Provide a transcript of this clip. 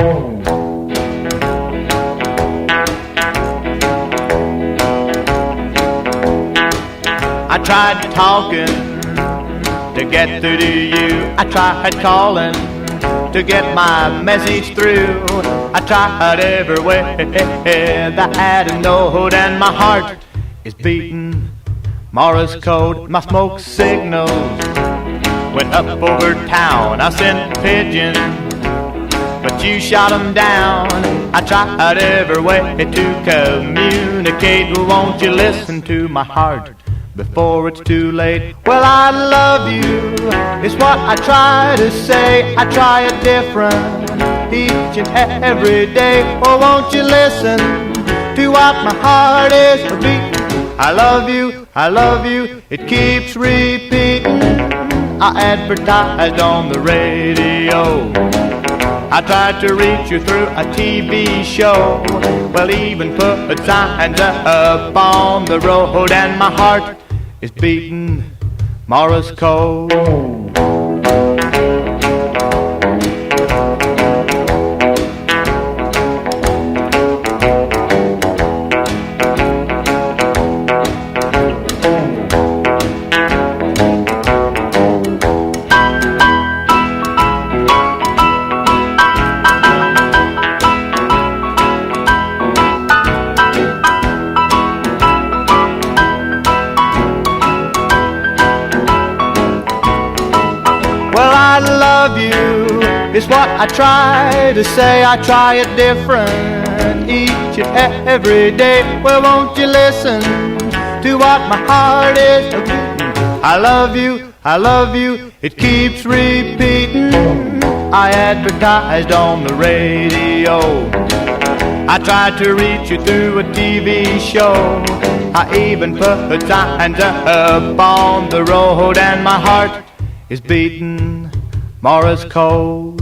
I tried talking to get through to you. I tried calling to get my message through. I tried every way that had a note, and my heart is beating Morse code. My smoke signals went up over town. I sent pigeons, but you shot them down. I tried every way to communicate. Won't you listen to my heart before it's too late? Well, I love you, it's what I try to say. I try it different each and every day. Oh, won't you listen to what my heart is beating? I love you, it keeps repeating. I advertised on the radio, I tried to reach you through a TV show. Well, even put signs up on the road, and my heart is beating Morse code. Well, I love you, it's what I try to say. I try it different each and every day. Well, won't you listen to what my heart is beating? I love you, it keeps repeating. I advertised on the radio, I tried to reach you through a TV show. I even put signs up on the road, and my heart is beating Morse code.